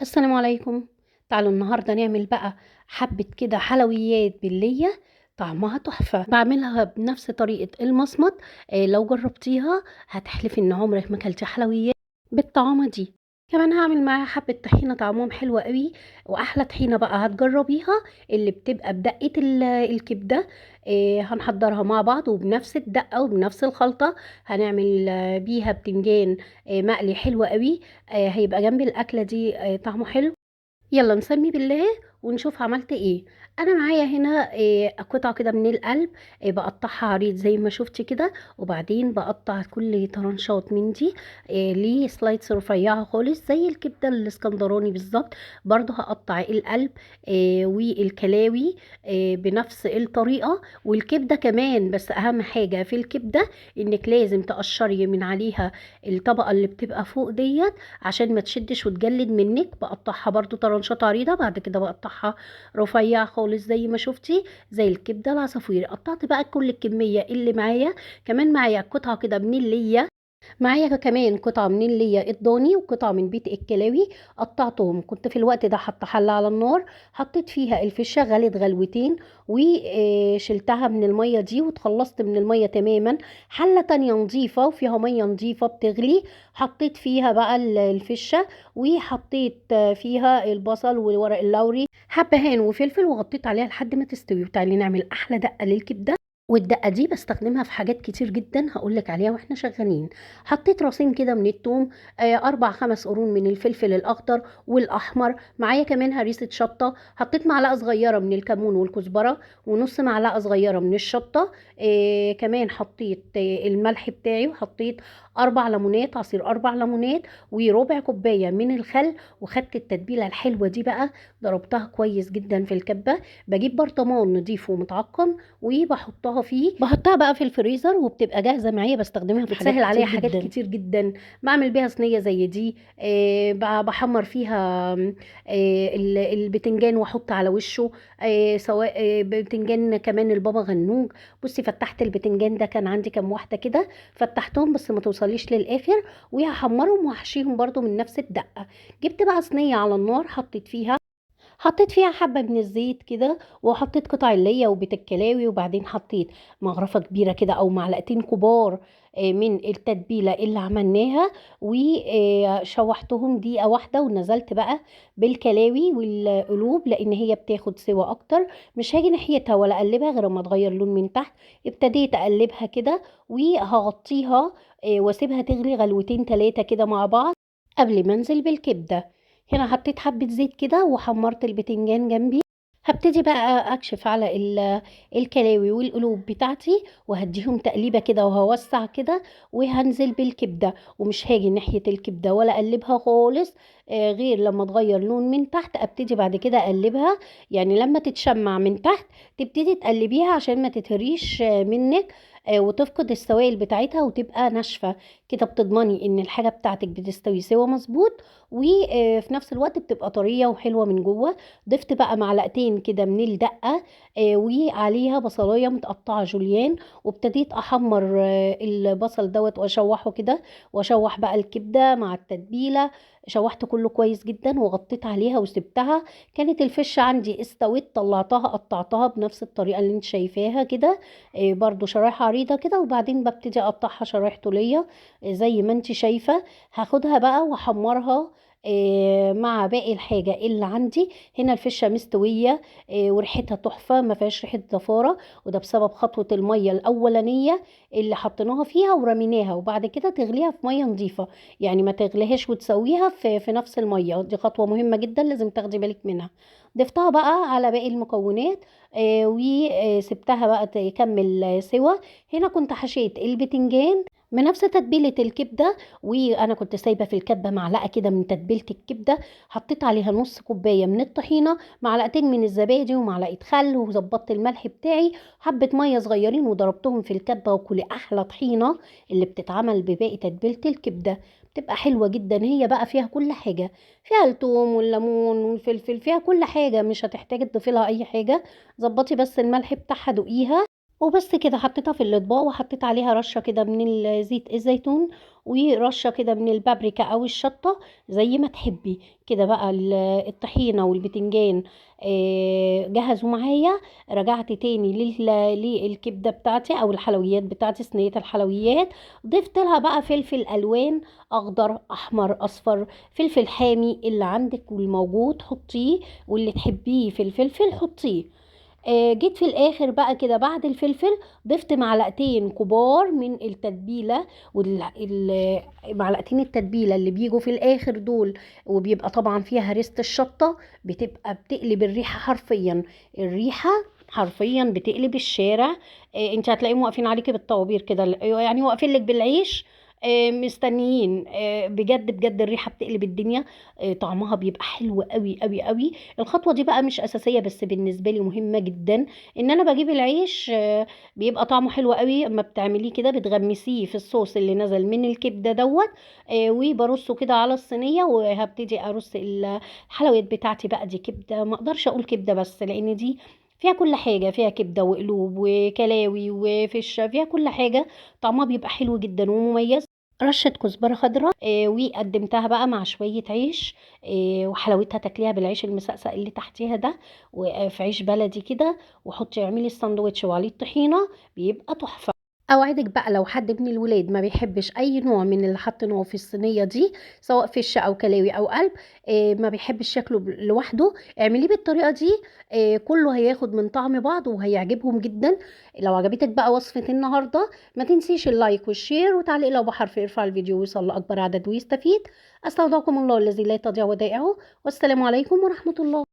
السلام عليكم. تعالوا النهاردة نعمل بقى حبة كده حلويات باللية، طعمها تحفة. بعملها بنفس طريقة المصمت. لو جربتيها هتحلفي ان عمرك ما كلتي حلويات بالطعامة دي. كمان هعمل معاها حبة طحينة طعمهم حلو قوي، واحلى طحينة بقى هتجربيها اللي بتبقى بدقة الكبدة. هنحضرها مع بعض وبنفس الدقة وبنفس الخلطة. هنعمل بيها بتنجان مقلي حلو قوي. هيبقى جنب الأكلة دي طعمه حلو. يلا نسمي بالله ونشوف عملت ايه. انا معايا هنا قطعه كده من القلب، بقطعها عريض زي ما شفتي كده، وبعدين بقطع كل طرنشات من دي ليه سلايدز رفيعه خالص زي الكبده الاسكندراني بالظبط. برضو هقطع القلب والكلاوي بنفس الطريقه، والكبده كمان. بس اهم حاجه في الكبده انك لازم تقشري من عليها الطبقه اللي بتبقى فوق ديت عشان ما تشدش وتجلد منك. بقطعها برضو طرنشات عريضة، بعد كده بقطعها رفيع خالص زي ما شفتي، زي الكبدة العصافيري. قطعت بقى كل الكمية اللي معايا. كمان معايا قطعة كده من اللي معايا كمان قطعة من اللي هي الضاني وقطعة من بيت الكلاوي. قطعتهم. كنت في الوقت ده حاطة حلة على النار، حطيت فيها الفشة غلت غلوتين وشلتها من المية دي وتخلصت من المية تماما. حلة تانية نظيفة وفيها مية نظيفة بتغلي، حطيت فيها بقى الفشة، وحطيت فيها البصل والورق اللوري حبهان وفلفل، وغطيت عليها لحد ما تستوي. وتعالي نعمل احلى دقة للكبدة. والدقة دي بستخدمها في حاجات كتير جدا هقولك عليها واحنا شغالين. حطيت راسين كده من التوم، 4 5 قرون من الفلفل الأخضر والأحمر. معايا كمان هريسة شطة. حطيت معلقة صغيرة من الكمون والكزبرة، ونص معلقة صغيرة من الشطة. كمان حطيت الملح بتاعي، وحطيت 4 ليمونات، عصير 4 ليمونات، وربع كوباية من الخل. وخدت التتبيلة الحلوة دي بقى، ضربتها كويس جدا في الكبة. بجيب برطمان نضيف ومتعقم وبحطها فيه، بحطها بقى في الفريزر وبتبقى جاهزه معايا. بستخدمها في حاجات بتسهل عليا كتير حاجات جدا. كتير جدا. بعمل بيها صينيه زي دي. بحمر فيها البتنجان واحط على وشه سواء بتنجان كمان البابا غنوج. بصي فتحت البتنجان ده، كان عندي كام واحده كده، فتحتهم بس ما توصليش للاخر، وهحمرهم وهحشيهم برضو من نفس الدقه. جبت بقى صينيه على النار، حطيت فيها حبة من الزيت كده، وحطيت قطع اللية وبيت الكلاوي، وبعدين حطيت مغرفة كبيرة كده أو معلقتين كبار من التتبيلة اللي عملناها، وشوحتهم دقيقة واحدة. ونزلت بقى بالكلاوي والقلوب لأن هي بتاخد سوا أكتر. مش هاجي ناحيتها ولا أقلبها غير ما تغير لون من تحت. ابتديت أقلبها كده وهغطيها واسيبها تغلي غلوتين 3 كده مع بعض قبل ما انزل بالكبدة. هنا حطيت حبة زيت كده وحمرت البتنجان جنبي. هبتدي بقى اكشف على الكلاوي والقلوب بتاعتي، وهديهم تقليبة كده وهوسع كده، وهنزل بالكبدة. ومش هاجي ناحية الكبدة ولا اقلبها خالص غير لما تغير لون من تحت. ابتدي بعد كده اقلبها، يعني لما تتشمع من تحت تبتدي تقلبيها عشان ما تتهريش منك وتفقد السوائل بتاعتها وتبقى ناشفة. كده بتضمني ان الحاجة بتاعتك بتستوي سوا مظبوط، وفي نفس الوقت بتبقى طرية وحلوة من جوه. ضفت بقى معلقتين كده من الدقة وعليها بصلاية متقطعة جوليان، وابتديت احمر البصل دوت واشوحه كده، واشوح بقى الكبدة مع التتبيلة. شوحت كله كويس جدا وغطيت عليها وسبتها. كانت الفشة عندي استوت، طلعتها قطعتها بنفس الطريقة اللي انت شايفاها كده، برضو شرايح عريضة كده. وبعدين ببتدي اقطعها شرايح طولية زي ما انت شايفة. هاخدها بقى واحمرها مع باقي الحاجة اللي عندي. هنا الفشة مستوية وريحتها تحفة، ما فيهاش ريحة زفارة، وده بسبب خطوة المية الأولانية اللي حطيناها فيها ورميناها. وبعد كده تغليها في مية نظيفة، يعني ما تغليهاش وتسويها في نفس المية. دي خطوة مهمة جدا لازم تاخدي بالك منها. ضفتها بقى على باقي المكونات وسبتها بقى تكمل سوا. هنا كنت حشيت البتنجان بنفس تتبيلة الكبدة، وانا كنت سايبه في الكبه معلقه كده من تتبيله الكبده. حطيت عليها نص كوبايه من الطحينه، معلقتين من الزبادي، ومعلقه خل، وظبطت الملح بتاعي، حبه ميه صغيرين، وضربتهم في الكبه. وكلي احلى طحينه اللي بتتعمل بباقي تتبيله الكبده. بتبقى حلوه جدا. هي بقى فيها كل حاجه، فيها الثوم والليمون والفلفل، فيها كل حاجه، مش هتحتاجي تضيفي لها اي حاجه. ظبطي بس الملح بتاعها، دوقيها وبس كده حطيتها في الاطباق، وحطيت عليها رشه كده من زيت الزيتون، ورشه كده من البابريكا او الشطه زي ما تحبي. كده بقى الطحينه والبتنجان جهزوا معايا. رجعت تاني للكبده بتاعتي او الحلويات بتاعتي، صينيه الحلويات. ضفت لها بقى فلفل الوان، اخضر احمر اصفر، فلفل حامي اللي عندك والموجود حطيه، واللي تحبيه في الفلفل حطيه. جيت في الاخر بقى كده بعد الفلفل ضفت معلقتين كبار من التتبيله، معلقتين التتبيله اللي بيجوا في الاخر دول، وبيبقى طبعا فيها هريسه الشطه، بتبقى بتقلب الريحه حرفيا. الريحه حرفيا بتقلب الشارع. انت هتلاقيهم واقفين عليكي بالطوابير كده، يعني واقفين لك بالعيش مستنيين. بجد بجد الريحه بتقلب الدنيا. طعمها بيبقى حلو قوي قوي قوي. الخطوة دي بقى مش أساسية بس بالنسبة لي مهمة جدا. إن أنا بجيب العيش بيبقى طعمه حلو قوي أما بتعمليه كده، بتغمسيه في الصوص اللي نزل من الكبدة دوت. وبرصه كده على الصينية، وهبتدي أرص الحلويات بتاعتي بقى. دي كبدة، ما أقدرش أقول كبدة بس، لأن دي فيها كل حاجة، فيها كبدة وقلوب وكلاوي وفشة، فيها كل حاجة. طعمها بيبقى حلو جدا ومميز. رشة كزبرة خضراء وقدمتها بقى مع شوية عيش. وحلاوتها تاكليها بالعيش المسقسق اللي تحتيها ده، وفي عيش بلدي كده. وحطي اعملي الساندوتش وعليه الطحينة، بيبقى تحفة. اوعدك بقى لو حد من الولاد ما بيحبش اي نوع من اللي حاطينه في الصينيه دي، سواء فش او كلاوي او قلب، ما بيحبش شكله لوحده، اعمليه بالطريقه دي. كله هياخد من طعم بعض وهيعجبهم جدا. لو عجبتك بقى وصفه النهارده، ما تنسيش اللايك والشير وتعليق لو بحرف يرفع الفيديو ويوصل لاكبر عدد ويستفيد. استودعكم الله الذي لا تضيع ودائعه، والسلام عليكم ورحمه الله.